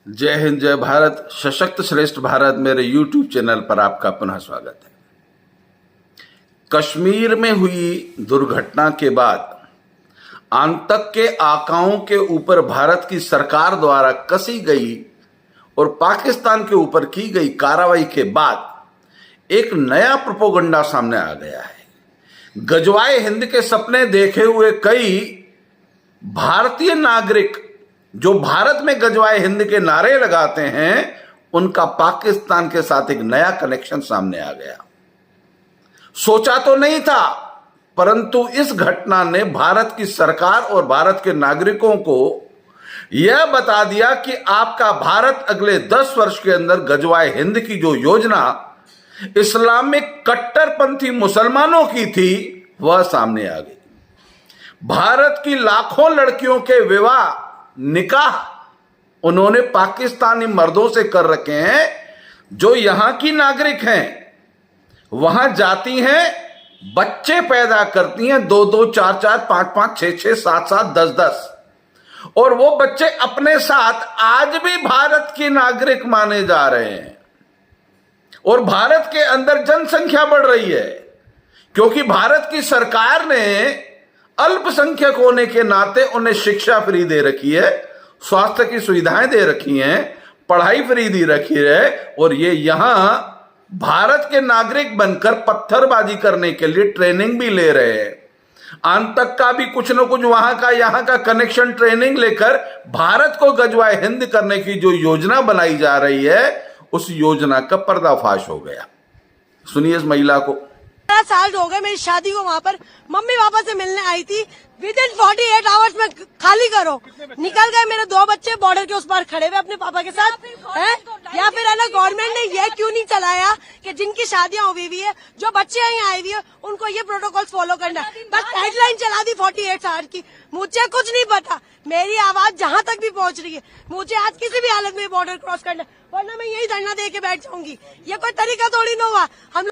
जय हिंद, जय भारत, सशक्त श्रेष्ठ भारत। मेरे YouTube चैनल पर आपका पुनः स्वागत है। कश्मीर में हुई दुर्घटना के बाद आतंक के आकाओं के ऊपर भारत की सरकार द्वारा कसी गई और पाकिस्तान के ऊपर की गई कार्रवाई के बाद एक नया प्रोपोगंडा सामने आ गया है। गजवाए हिंद के सपने देखे हुए कई भारतीय नागरिक जो भारत में गजवाए हिंद के नारे लगाते हैं, उनका पाकिस्तान के साथ एक नया कनेक्शन सामने आ गया। सोचा तो नहीं था, परंतु इस घटना ने भारत की सरकार और भारत के नागरिकों को यह बता दिया कि आपका भारत अगले 10 वर्ष के अंदर गजवाए हिंद की जो योजना इस्लामिक कट्टरपंथी मुसलमानों की थी, वह सामने आ गई। भारत की लाखों लड़कियों के विवाह निकाह उन्होंने पाकिस्तानी मर्दों से कर रखे हैं जो यहां की नागरिक हैं। वहां जाती हैं, बच्चे पैदा करती हैं, 2-2, 4-4, 5-5, 6-6, 7-7, 10-10, और वो बच्चे अपने साथ आज भी भारत के नागरिक माने जा रहे हैं। और भारत के अंदर जनसंख्या बढ़ रही है क्योंकि भारत की सरकार ने अल्पसंख्यक होने के नाते उन्हें शिक्षा फ्री दे रखी है, स्वास्थ्य की सुविधाएं दे रखी हैं, पढ़ाई फ्री दे रखी है, और ये यहां भारत के नागरिक बनकर पत्थरबाजी करने के लिए ट्रेनिंग भी ले रहे हैं। आतंक का भी कुछ न कुछ वहां का यहां का कनेक्शन ट्रेनिंग लेकर भारत को गजवाए हिंद करने की जो योजना बनाई जा रही है, उस योजना का पर्दाफाश हो गया। सुनिए इस महिला को। 15 साल हो गए मेरी शादी को। वहाँ पर मम्मी पापा से मिलने आई थी। विद इन 48 आवर्स में खाली करो। निकल गए मेरे 2 बच्चे बॉर्डर के उस पार खड़े हुए अपने पापा के साथ हैं। या फिर है ना, गवर्नमेंट ने ये क्यों नहीं चलाया कि जिनकी शादियां हुई हुई है, जो बच्चे यहाँ आए हुए हैं, उनको ये प्रोटोकॉल फॉलो करना है। बस हेडलाइन चला दी 48 आवर की। मुझे कुछ नहीं पता, मेरी आवाज जहाँ तक भी पहुँच रही है, मुझे आज किसी भी हालत में बॉर्डर क्रॉस करना है, वरना मैं यही धरना दे के बैठ जाऊंगी। ये कोई तरीका थोड़ी ना हुआ। हम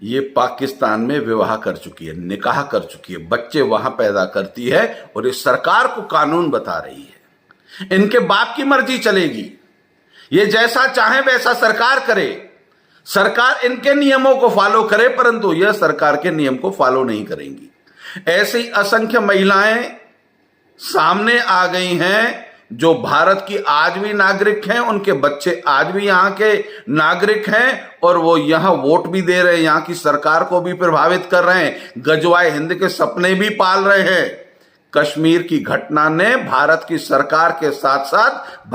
ये पाकिस्तान में विवाह कर चुकी है, निकाह कर चुकी है, बच्चे वहां पैदा करती है और इस सरकार को कानून बता रही है। इनके बाप की मर्जी चलेगी, ये जैसा चाहे वैसा सरकार करे, सरकार इनके नियमों को फॉलो करे, परंतु यह सरकार के नियम को फॉलो नहीं करेंगी। ऐसी असंख्य महिलाएं सामने आ गई हैं जो भारत की आज भी नागरिक हैं, उनके बच्चे आज भी यहाँ के नागरिक हैं और वो यहाँ वोट भी दे रहे हैं, यहाँ की सरकार को भी प्रभावित कर रहे हैं, गजवाए हिंद के सपने भी पाल रहे हैं। कश्मीर की घटना ने भारत की सरकार के साथ साथ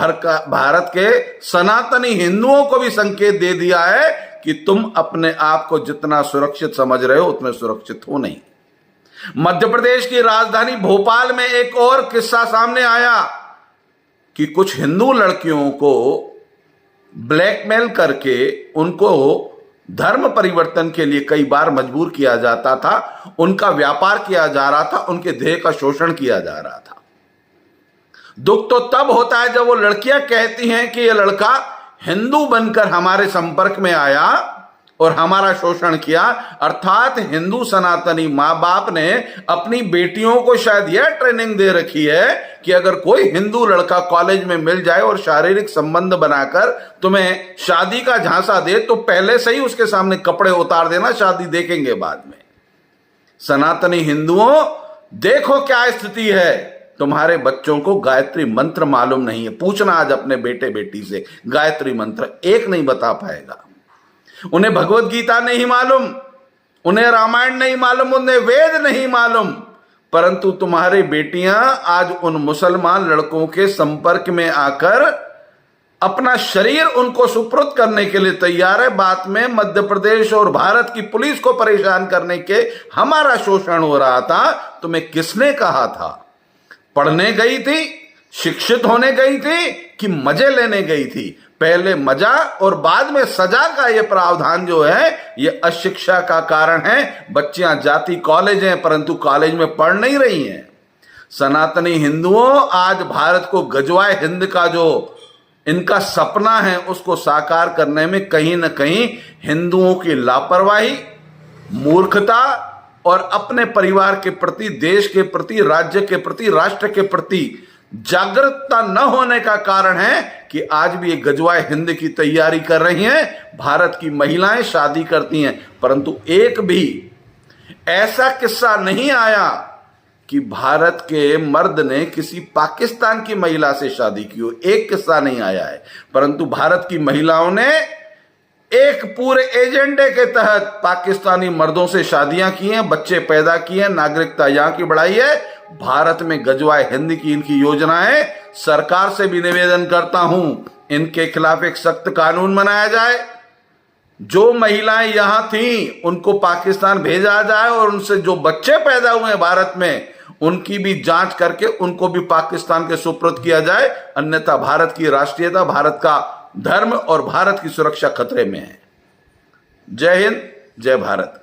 भारत के सनातनी हिंदुओं को भी संकेत दे दिया है कि तुम अपने आप को जितना सुरक्षित समझ रहे हो उतने सुरक्षित हो नहीं। मध्य प्रदेश की राजधानी भोपाल में एक और किस्सा सामने आया कि कुछ हिंदू लड़कियों को ब्लैकमेल करके उनको धर्म परिवर्तन के लिए कई बार मजबूर किया जाता था, उनका व्यापार किया जा रहा था, उनके देह का शोषण किया जा रहा था। दुख तो तब होता है जब वो लड़कियां कहती हैं कि ये लड़का हिंदू बनकर हमारे संपर्क में आया और हमारा शोषण किया। अर्थात हिंदू सनातनी माँ बाप ने अपनी बेटियों को शायद यह ट्रेनिंग दे रखी है कि अगर कोई हिंदू लड़का कॉलेज में मिल जाए और शारीरिक संबंध बनाकर तुम्हें शादी का झांसा दे, तो पहले से ही उसके सामने कपड़े उतार देना, शादी देखेंगे बाद में। सनातनी हिंदुओं, देखो क्या स्थिति है। तुम्हारे बच्चों को गायत्री मंत्र मालूम नहीं है। पूछना आज अपने बेटे बेटी से, गायत्री मंत्र एक नहीं बता पाएगा। उन्हें भगवत गीता नहीं मालूम, उन्हें रामायण नहीं मालूम, उन्हें वेद नहीं मालूम, परंतु तुम्हारी बेटियां आज उन मुसलमान लड़कों के संपर्क में आकर अपना शरीर उनको सुपुर्द करने के लिए तैयार है। बात में मध्य प्रदेश और भारत की पुलिस को परेशान करने के हमारा शोषण हो रहा था। तुम्हें किसने कहा था? पढ़ने गई थी, शिक्षित होने गई थी कि मजे लेने गई थी? पहले मजा और बाद में सजा का ये प्रावधान जो है, ये अशिक्षा का कारण है। बच्चियां जाती कॉलेज हैं परंतु कॉलेज में पढ़ नहीं रही हैं। सनातनी हिंदुओं, आज भारत को गजवाए हिंद का जो इनका सपना है उसको साकार करने में कहीं ना कहीं हिंदुओं की लापरवाही, मूर्खता और अपने परिवार के प्रति, देश के प्रति, राज्य के प्रति, राष्ट्र के प्रति जागरूकता न होने का कारण है कि आज भी ये गजवाए हिंद की तैयारी कर रही हैं। भारत की महिलाएं शादी करती हैं, परंतु एक भी ऐसा किस्सा नहीं आया कि भारत के मर्द ने किसी पाकिस्तान की महिला से शादी की हो। एक किस्सा नहीं आया है, परंतु भारत की महिलाओं ने एक पूरे एजेंडे के तहत पाकिस्तानी मर्दों से शादियां की हैं, बच्चे पैदा किए हैं, नागरिकता यहां की बढ़ाई है। भारत में गजवाए हिंद की इनकी योजनाएं, सरकार से भी निवेदन करता हूं इनके खिलाफ एक सख्त कानून बनाया जाए। जो महिलाएं यहां थीं उनको पाकिस्तान भेजा जाए और उनसे जो बच्चे पैदा हुए हैं भारत में उनकी भी जांच करके उनको भी पाकिस्तान के सुपुर्द किया जाए। अन्यथा भारत की राष्ट्रीयता, भारत का धर्म और भारत की सुरक्षा खतरे में है। जय हिंद, जय भारत।